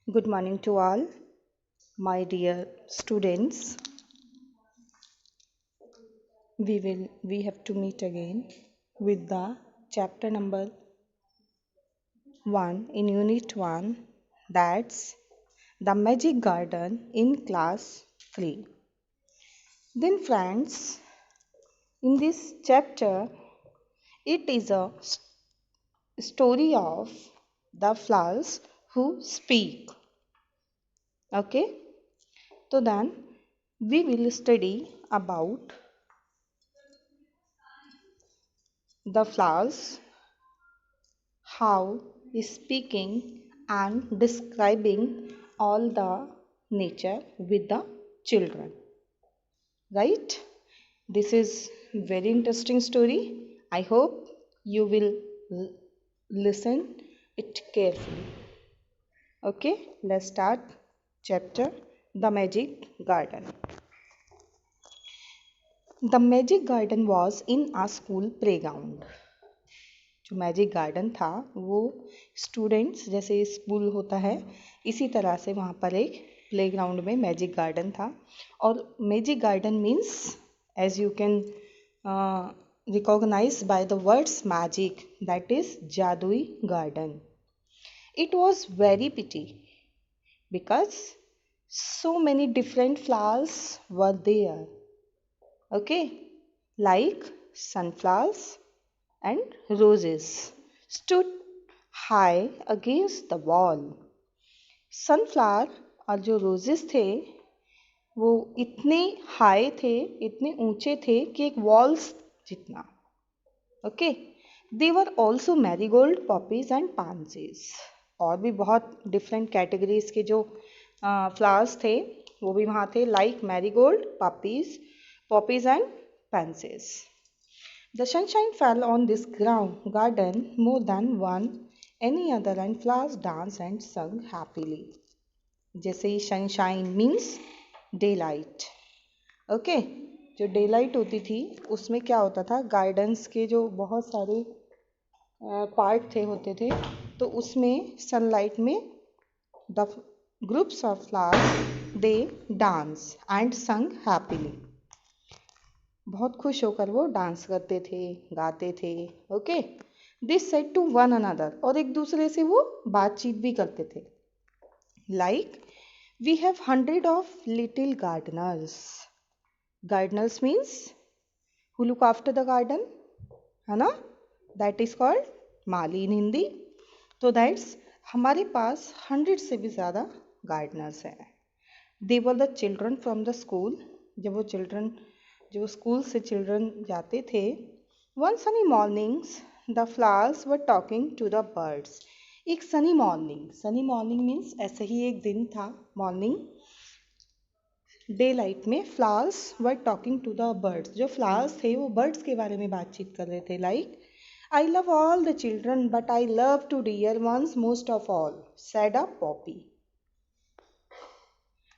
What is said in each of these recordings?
Good morning to all, my dear students. We have to meet again with the chapter number 1 in unit 1, that's the magic garden in class 3. Then friends, in this chapter it is a story of the flowers who speak. Okay? So then we will study about the flowers, how speaking and describing all the nature with the children, right? This is very interesting story. I hope you will listen it carefully. Okay, let's start chapter the magic garden. The magic garden was in a school playground. जो magic garden था वो students जैसे school होता है इसी तरह से वहाँ पर एक प्लेग्राउंड में मैजिक गार्डन था. और magic garden means as you can recognise by the words magic, that is जादुई garden. It was very pity because so many different flowers were there. Okay, like sunflowers and roses stood high against the wall. Sunflower और जो roses थे वो इतने high थे, इतने ऊंचे थे कि एक वॉल्स जितना. Okay, they were also marigold, poppies and pansies. और भी बहुत डिफरेंट कैटेगरीज के जो फ्लावर्स थे वो भी वहाँ थे, like marigold, poppies and pansies. The sunshine fell on this garden more than any other, and flowers danced and sung happily. जैसे ही sunshine means daylight. ओके, जो daylight होती थी उसमें क्या होता था, गार्डन्स के जो बहुत सारे पार्ट होते थे तो उसमें सनलाइट में the groups of flowers they dance and sang happily. बहुत खुश होकर वो डांस करते थे, गाते थे. Okay, this said to one another, और एक दूसरे से वो बातचीत भी करते थे. Like we have 100 of little gardeners. Gardeners means who look after the garden, है ना, that is called mali in Hindi. तो दैट्स हमारे पास 100 से भी ज़्यादा गार्डनर्स हैं. They were the children from the school. जब वो चिल्ड्रन जो स्कूल से चिल्ड्रन जाते थे. One sunny mornings the flowers were talking to the birds. एक सनी मॉर्निंग मीन्स ऐसे ही एक दिन था, मॉर्निंग डे लाइट में flowers were talking to the birds. जो फ्लावर्स थे वो बर्ड्स के बारे में बातचीत कर रहे थे. Like I love all the children but I love two dear ones most of all, said a poppy.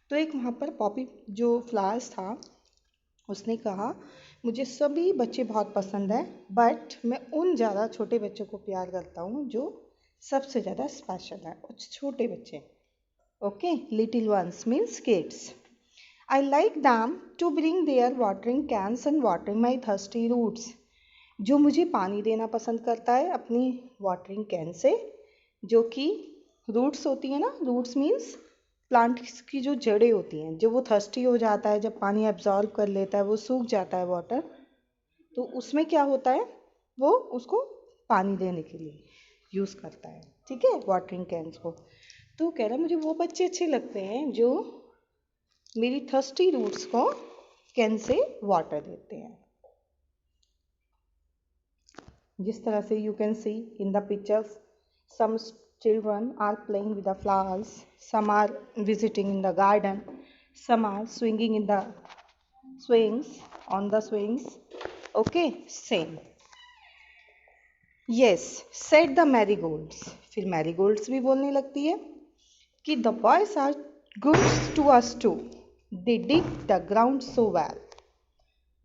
तो एक वहाँ पर पॉपी जो फ्लावर्स था उसने कहा मुझे सभी बच्चे बहुत पसंद हैं बट मैं उन ज़्यादा छोटे बच्चों को प्यार करता हूँ जो सबसे ज़्यादा स्पेशल है, कुछ छोटे बच्चे. Okay, little ones means kids. I like them to bring their watering cans and watering my thirsty roots. जो मुझे पानी देना पसंद करता है अपनी वाटरिंग कैन से, जो कि रूट्स होती है ना, रूट्स मीन्स प्लांट की जो जड़ें होती हैं, जो वो थर्स्टी हो जाता है, जब पानी एब्जॉर्ब कर लेता है, वो सूख जाता है वाटर, तो उसमें क्या होता है, वो उसको पानी देने के लिए यूज़ करता है. ठीक है, वाटरिंग कैन्स को. तो कह रहा है मुझे वो बच्चे अच्छे लगते हैं जो मेरी थर्स्टी रूट्स को कैन से वाटर देते हैं. जिस तरह से you can see in the pictures, some children are playing with the flowers, some are visiting in the garden, some are swinging in the swings, on the swings. Okay, same. Yes, said the marigolds. फिर marigolds भी बोलने लगती है कि the boys are good to us too, they dig the ground so well.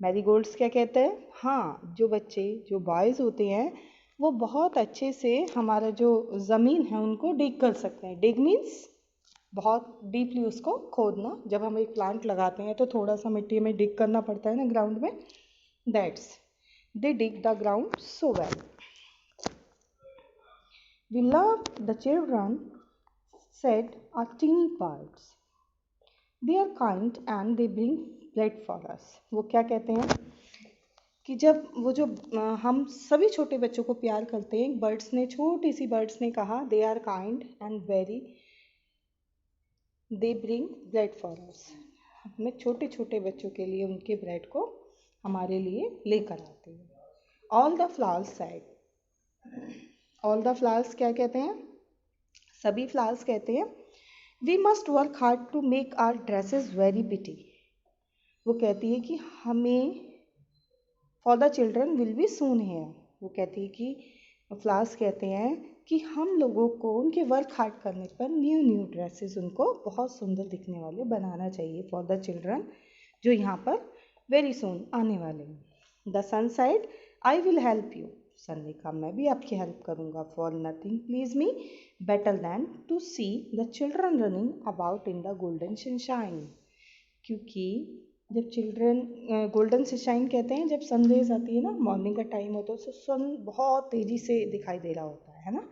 Marigolds क्या कहते हैं, हाँ, जो बच्चे जो बॉयज़ होते हैं वो बहुत अच्छे से हमारा जो ज़मीन है उनको डिग कर सकते हैं. डिग मीन्स बहुत डीपली उसको खोदना, जब हम एक प्लांट लगाते हैं तो थोड़ा सा मिट्टी में डिग करना पड़ता है ना ग्राउंड में, that's they dig the ground so well. We loved the children, said our teeny birds. They are kind and they bring bread for us. वो क्या कहते हैं कि जब वो जो हम सभी छोटे बच्चों को प्यार करते हैं, बर्ड्स ने, छोटी सी बर्ड्स ने कहा, they are kind and very, they bring bread for us. हमें छोटे छोटे बच्चों के लिए उनके ब्रेड को हमारे लिए लेकर आते हैं. All the flowers said. All the flowers क्या कहते हैं? सभी फ्लावर्स कहते हैं, we must work hard to make our dresses very pretty. वो कहती है कि हमें, for the children will be soon here. वो कहती है कि फ्लावर्स कहते हैं कि हम लोगों को उनके वर्क हार्ड करने पर न्यू न्यू ड्रेसेस उनको बहुत सुंदर दिखने वाले बनाना चाहिए फॉर द चिल्ड्रन, जो यहाँ पर वेरी सून आने वाले हैं. The sun said, I will help you. Sun ने कहा, मैं भी आपकी हेल्प करूँगा. For nothing please me better than to see the children running about in the golden sunshine. क्योंकि जब चिल्ड्रन, गोल्डन सनशाइन कहते हैं जब सनरेज आती है ना, मॉर्निंग का टाइम होता है तो सन बहुत तेज़ी से दिखाई दे रहा होता है ना.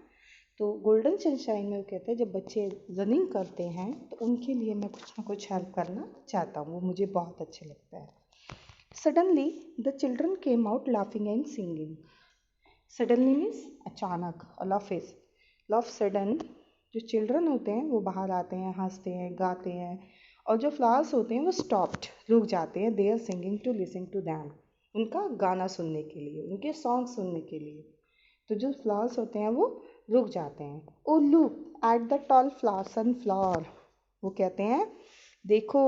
तो गोल्डन सनशाइन में वो कहते हैं जब बच्चे रनिंग करते हैं तो उनके लिए मैं कुछ ना कुछ हेल्प करना चाहता हूँ, वो मुझे बहुत अच्छा लगता है. Suddenly the children came out laughing and singing. Suddenly means अचानक, और लव इज लव सडन. जो चिल्ड्रन होते हैं वो बाहर आते हैं, हंसते हैं, गाते हैं, और जो फ्लावर्स होते हैं वो स्टॉप्ड, रुक जाते हैं, they are singing to listen to them. उनका गाना सुनने के लिए, उनके सॉन्ग सुनने के लिए. तो जो फ्लावर्स होते हैं वो रुक जाते हैं. Oh look at the tall flower, sunflower. वो कहते हैं, देखो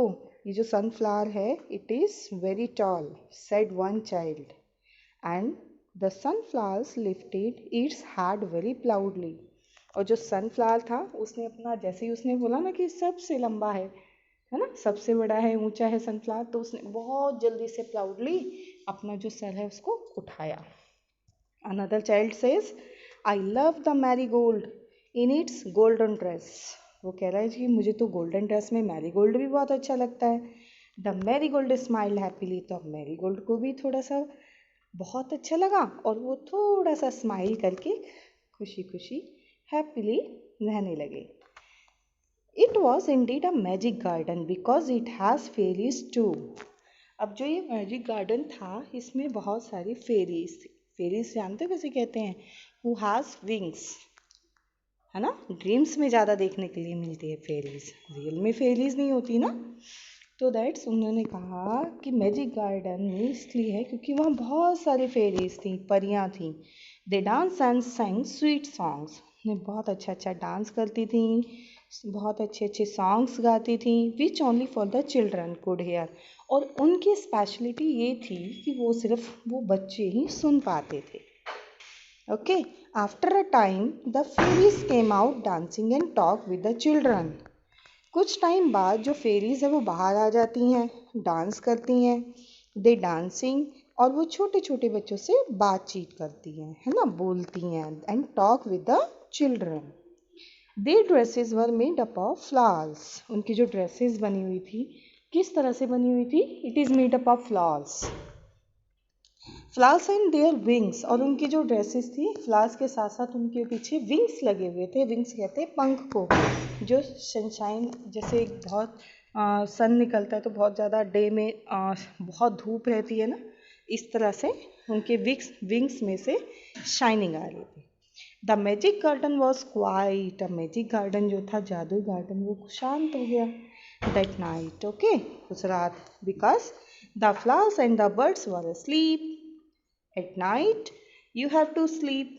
ये जो सनफ्लावर है, it is very tall, said one child. And the sunflowers lifted its head very proudly. और जो सनफ्लावर था उसने अपना, जैसे ही उसने बोला ना कि सबसे लंबा है ना, सबसे बड़ा है, ऊंचा है सनफ्लावर, तो उसने बहुत जल्दी से प्राउडली अपना जो सर है उसको उठाया. Another child says, I love the marigold in its golden dress. वो कह रहा है कि मुझे तो गोल्डन ड्रेस में मैरीगोल्ड भी बहुत अच्छा लगता है. The marigold smile happily. तो मैरीगोल्ड को भी थोड़ा सा बहुत अच्छा लगा और वो थोड़ा सा स्माइल करके खुशी खुशी हैप्पीली रहने लगे. It was indeed a magic garden because it has fairies too. अब जो ये मैजिक गार्डन था इसमें बहुत सारी फेरीज थी. फेरीज जानते हो कैसे कहते हैं? हु हैज़ विंग्स, है ना. ड्रीम्स में ज़्यादा देखने के लिए मिलती है फेरीज, रियल में फेरीज नहीं होती ना. तो दैट्स उन्होंने कहा कि मैजिक गार्डन में इसलिए है क्योंकि वहाँ बहुत सारी फेरीज थी, परियाँ थी. They dance and sang sweet songs. उन्हें बहुत अच्छा अच्छा डांस करती थी, बहुत अच्छे अच्छे सॉन्ग्स गाती थी, which only for the children could hair. और उनकी स्पेशलिटी ये थी कि वो सिर्फ वो बच्चे ही सुन पाते थे. Okay. After a time the fairies came out dancing and talk with the children. कुछ टाइम बाद जो फेरीज है वो बाहर आ जाती हैं, डांस करती हैं, दे डांसिंग, और वो छोटे छोटे बच्चों से बातचीत करती हैं, है ना, बोलती हैं, and talk with the children. They dresses were made up of flowers. उनकी जो ड्रेसेस बनी हुई थी किस तरह से बनी हुई थी? It is made up of flowers. Flowers and their wings. और उनकी जो ड्रेसेस थी, फ्लावर्स के साथ साथ उनके पीछे विंग्स लगे हुए थे. विंग्स कहते हैं पंख को. जो सनशाइन, जैसे बहुत सन निकलता है तो बहुत ज़्यादा डे में बहुत धूप रहती है ना, इस तरह से उनके विंग्स में से शाइनिंग आ रही थी. The magic garden was quite. Magic garden जो था, जादुई गार्डन, वो शांत हो गया दैट नाइट. ओके, उस रात. Because the flowers and the birds were asleep. At night you have to sleep,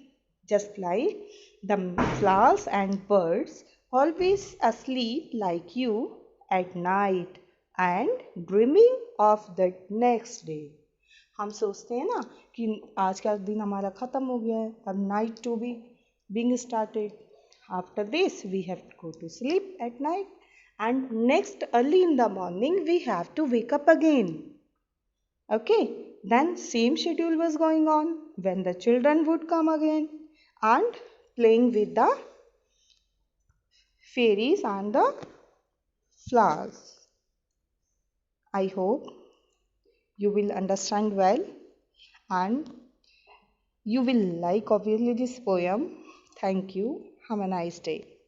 just like the flowers and birds always asleep like you at night and dreaming of the next day. हम सोचते हैं ना कि आज का दिन हमारा ख़त्म हो गया है, अब night to be being started. After this we have to go to sleep at night and next early in the morning we have to wake up again. Okay, then same schedule was going on when the children would come again and playing with the fairies and the flowers. I hope you will understand well and you will like obviously this poem. Thank you. Have a nice day.